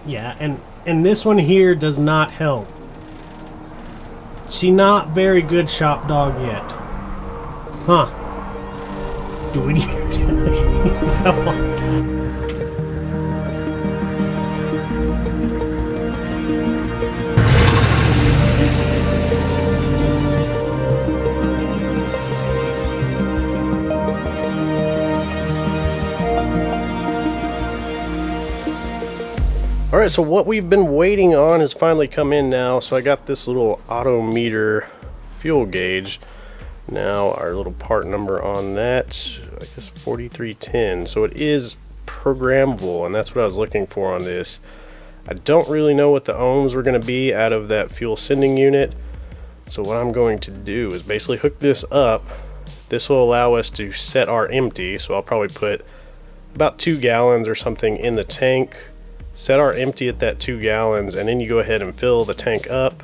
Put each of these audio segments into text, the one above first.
Yeah, and this one here does not help. She not very good shop dog yet. Huh. Do we come on. Alright, so what we've been waiting on has finally come in now. So I got this little odometer fuel gauge. Now our little part number on that, I guess 4310. So it is programmable, and that's what I was looking for on this. I don't really know what the ohms were going to be out of that fuel sending unit. So what I'm going to do is basically hook this up. This will allow us to set our empty. So I'll probably put about 2 gallons or something in the tank. Set our empty at that 2 gallons, and then you go ahead and fill the tank up,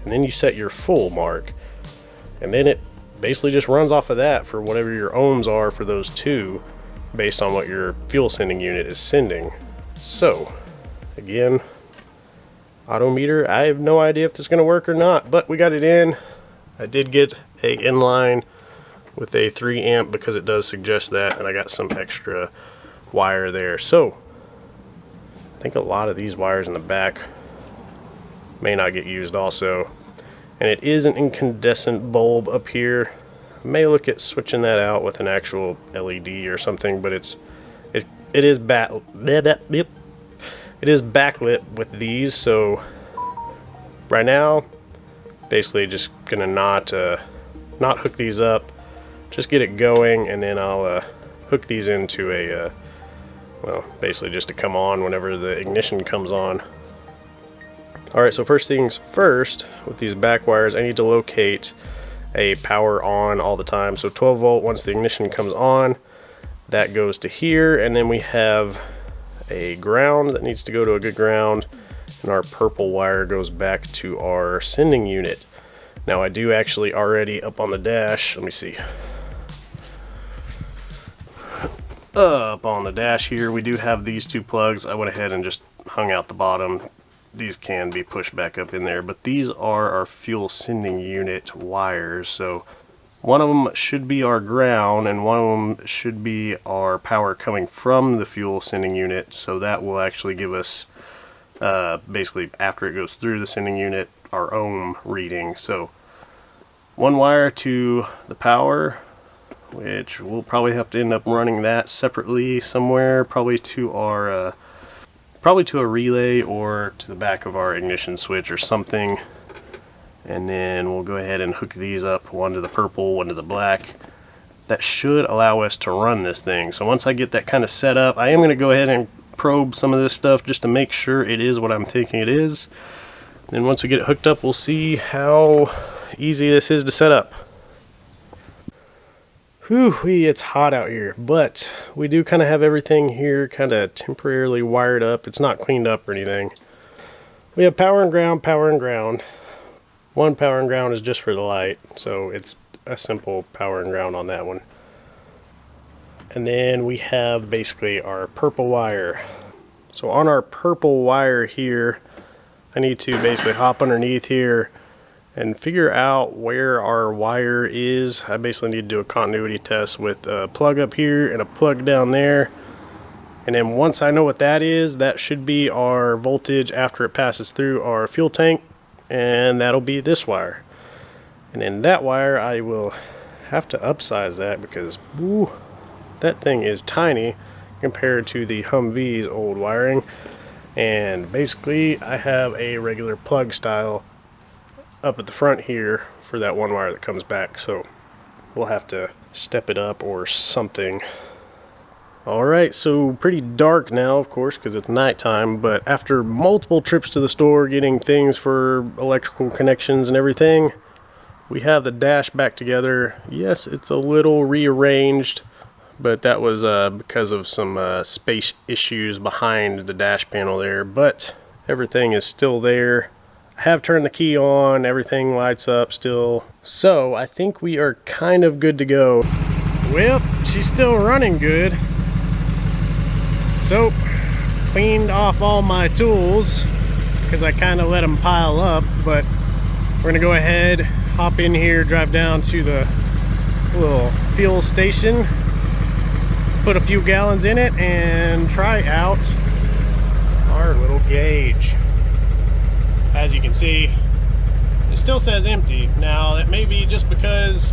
and then you set your full mark, and then it basically just runs off of that for whatever your ohms are for those two based on what your fuel sending unit is sending. So again, odometer, I have no idea if this is going to work or not, but we got it in. I did get a inline with a 3 amp because it does suggest that, and I got some extra wire there. So I think a lot of these wires in the back may not get used also. And it is an incandescent bulb up here. I may look at switching that out with an actual LED or something, but it is backlit with these. So right now, basically just gonna not hook these up, just get it going, and then I'll hook these into a well, basically just to come on whenever the ignition comes on. Alright, so first things first, with these back wires, I need to locate a power on all the time. So 12 volt, once the ignition comes on, that goes to here, and then we have a ground that needs to go to a good ground, and our purple wire goes back to our sending unit. Now I do actually already up on the dash, let me see. Up on the dash here, we do have these 2 plugs. I went ahead and just hung out the bottom. These can be pushed back up in there, but these are our fuel sending unit wires. So one of them should be our ground, and one of them should be our power coming from the fuel sending unit. So that will actually give us, basically after it goes through the sending unit, our ohm reading. So one wire to the power, which we'll probably have to end up running that separately somewhere, probably to our probably to a relay or to the back of our ignition switch or something. And then we'll go ahead and hook these up, one to the purple, one to the black. That should allow us to run this thing. So once I get that kind of set up, I am going to go ahead and probe some of this stuff just to make sure it is what I'm thinking it is. Then once we get it hooked up, we'll see how easy this is to set up. Whew, it's hot out here, but we do kind of have everything here kind of temporarily wired up. It's not cleaned up or anything. We have power and ground, power and ground. One power and ground is just for the light, so it's a simple power and ground on that one. And then we have basically our purple wire. So on our purple wire here, I need to basically hop underneath here and figure out where our wire is. I basically need to do a continuity test with a plug up here and a plug down there. And then once I know what that is, that should be our voltage after it passes through our fuel tank, and that'll be this wire. And then that wire, I will have to upsize that because woo, that thing is tiny compared to the Humvee's old wiring. And basically I have a regular plug style up at the front here for that one wire that comes back, so we'll have to step it up or something. Alright, so pretty dark now, of course, because it's nighttime, but after multiple trips to the store getting things for electrical connections and everything, we have the dash back together. Yes, it's a little rearranged, but that was because of some space issues behind the dash panel there, but everything is still there. I have turned the key on, everything lights up still. So I think we are kind of good to go. Well, she's still running good. So cleaned off all my tools because I kind of let them pile up, but we're gonna go ahead, hop in here, drive down to the little fuel station, put a few gallons in it, and try out our little gauge. As you can see, it still says empty. Now that may be just because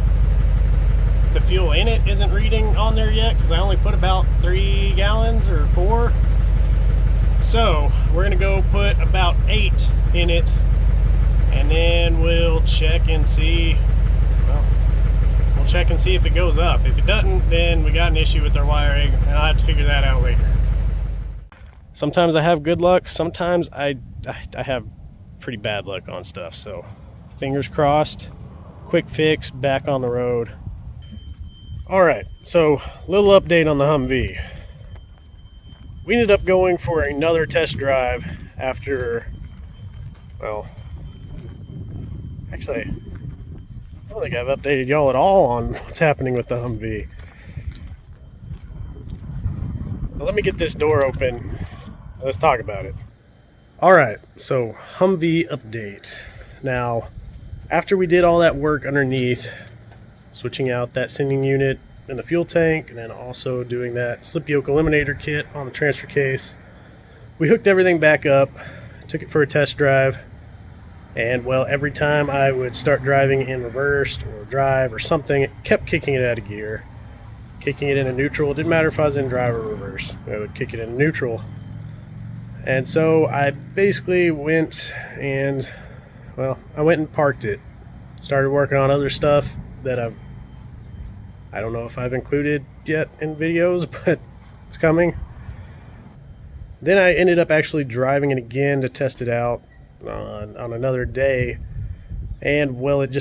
the fuel in it isn't reading on there yet, because I only put about 3 gallons or 4. So we're gonna go put about 8 in it, and then we'll check and see. Well, we'll check and see if it goes up. If it doesn't, then we got an issue with our wiring, and I'll have to figure that out later. Sometimes I have good luck, sometimes I have pretty bad luck on stuff, so fingers crossed. Quick fix, back on the road. Alright, so little update on the Humvee. We ended up going for another test drive after, well, actually, I don't think I've updated y'all at all on what's happening with the Humvee. Well, let me get this door open. Let's talk about it. Alright, so Humvee update. Now, after we did all that work underneath, switching out that sending unit in the fuel tank, and then also doing that slip yoke eliminator kit on the transfer case, we hooked everything back up, took it for a test drive, and well, every time I would start driving in reversed or drive or something, it kept kicking it out of gear, kicking it into neutral. It didn't matter if I was in drive or reverse, I would kick it into neutral. And so I basically went and, well, I went and parked it. Started working on other stuff that I don't know if I've included yet in videos, but it's coming. Then I ended up actually driving it again to test it out on another day. And well, it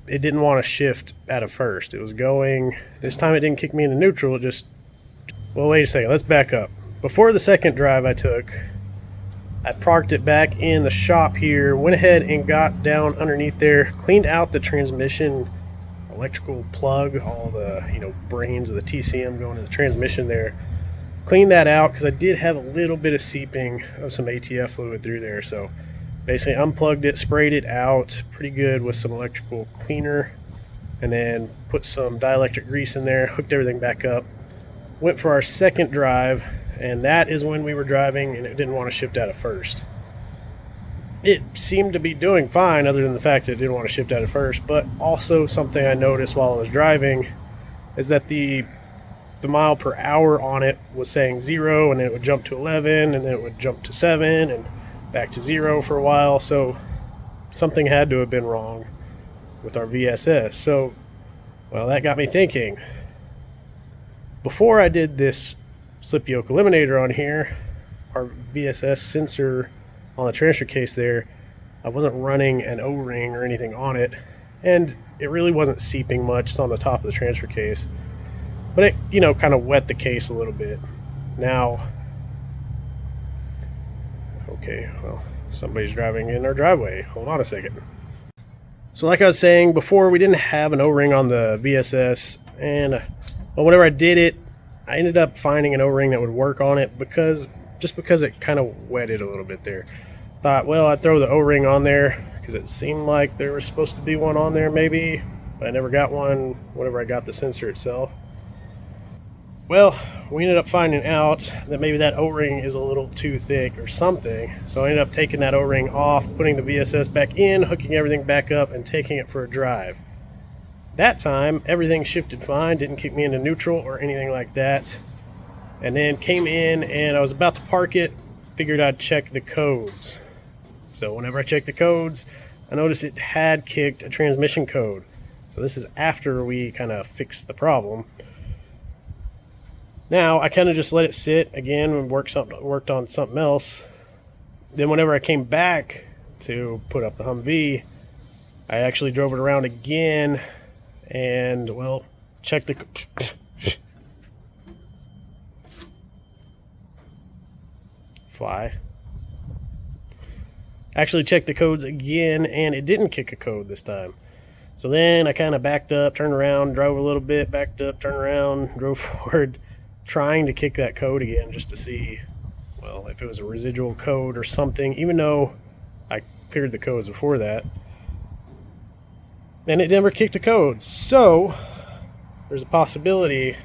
didn't want to shift out of first. It was going, this time it didn't kick me into neutral, it just, well, wait a second, let's back up. Before the second drive I took, I parked it back in the shop here, went ahead and got down underneath there, cleaned out the transmission electrical plug, all the brains of the TCM going to the transmission there. Cleaned that out because I did have a little bit of seeping of some ATF fluid through there. So basically unplugged it, sprayed it out pretty good with some electrical cleaner, and then put some dielectric grease in there, hooked everything back up. Went for our second drive, and that is when we were driving and it didn't want to shift out of first. It seemed to be doing fine other than the fact that it didn't want to shift out of first, but also something I noticed while I was driving is that the mile per hour on it was saying 0, and then it would jump to 11, and then it would jump to 7 and back to 0 for a while. So something had to have been wrong with our VSS. So, well, that got me thinking. Before I did this slip yoke eliminator on here, our VSS sensor on the transfer case there, I wasn't running an O-ring or anything on it, and it really wasn't seeping much. It's on the top of the transfer case, but it kind of wet the case a little bit. Now, okay, well, somebody's driving in our driveway. Hold on a second. So like I was saying before, we didn't have an O-ring on the VSS, and well, whenever I did it, I ended up finding an O-ring that would work on it because it kind of wetted a little bit there. Thought, well, I'd throw the O-ring on there because it seemed like there was supposed to be one on there maybe, but I never got one whenever I got the sensor itself. Well, we ended up finding out that maybe that O-ring is a little too thick or something, so I ended up taking that O-ring off, putting the VSS back in, hooking everything back up, and taking it for a drive. That time, everything shifted fine, didn't kick me into neutral or anything like that. And then came in and I was about to park it, figured I'd check the codes. So whenever I checked the codes, I noticed it had kicked a transmission code. So this is after we kind of fixed the problem. Now I kind of just let it sit again and worked on something else. Then whenever I came back to put up the Humvee, I actually drove it around again and, well, checked the actually checked the codes again, and it didn't kick a code this time. So then I kind of backed up, turned around, drove a little bit, backed up, turned around, drove forward, trying to kick that code again just to see, well, if it was a residual code or something, even though I cleared the codes before that. And it never kicked a code. So there's a possibility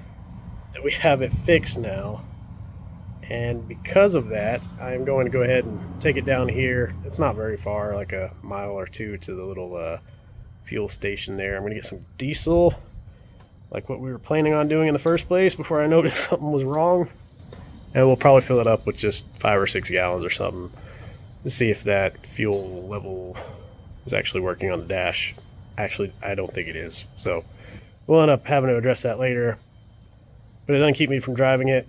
that we have it fixed now. And because of that, I'm going to go ahead and take it down here. It's not very far, like a mile or two to the little fuel station there. I'm going to get some diesel, like what we were planning on doing in the first place before I noticed something was wrong. And we'll probably fill it up with just 5 or 6 gallons or something to see if that fuel level is actually working on the dash. Actually, I don't think it is. So we'll end up having to address that later. But it doesn't keep me from driving it.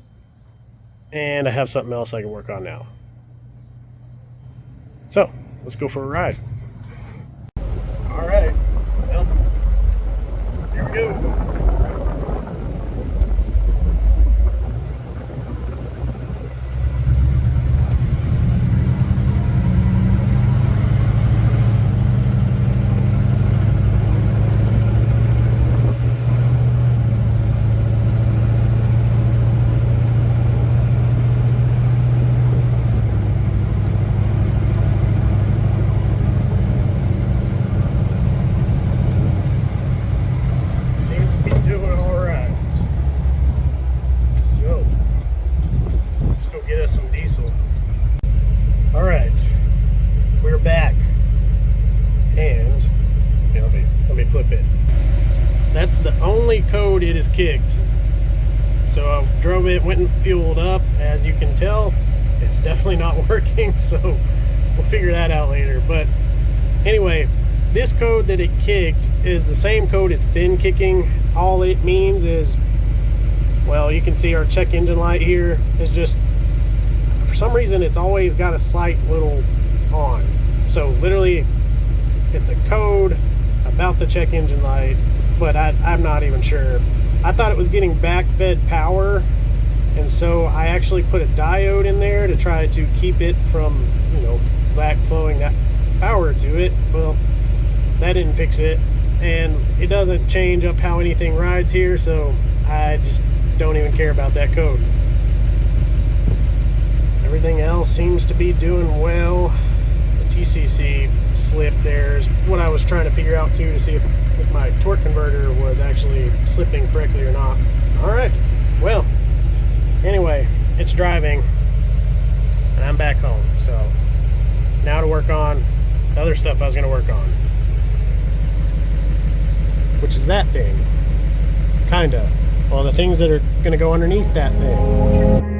And I have something else I can work on now. So, let's go for a ride. Alright, well, here we go. Back, and yeah, let me flip it. That's the only code it has kicked. So I drove it, went and fueled up. As you can tell, it's definitely not working, so we'll figure that out later. But anyway, this code that it kicked is the same code it's been kicking. All it means is, well, you can see our check engine light here is just, for some reason, it's always got a slight little on. So literally, it's a code about the check engine light, but I'm not even sure. I thought it was getting back-fed power, and so I actually put a diode in there to try to keep it from, back-flowing that power to it. Well, that didn't fix it, and it doesn't change up how anything rides here, so I just don't even care about that code. Everything else seems to be doing well. TCC slip there is what I was trying to figure out too, to see if my torque converter was actually slipping correctly or not. Alright, well, anyway, it's driving and I'm back home, so now to work on the other stuff I was going to work on, which is that thing. Kinda. Well, the things that are going to go underneath that thing.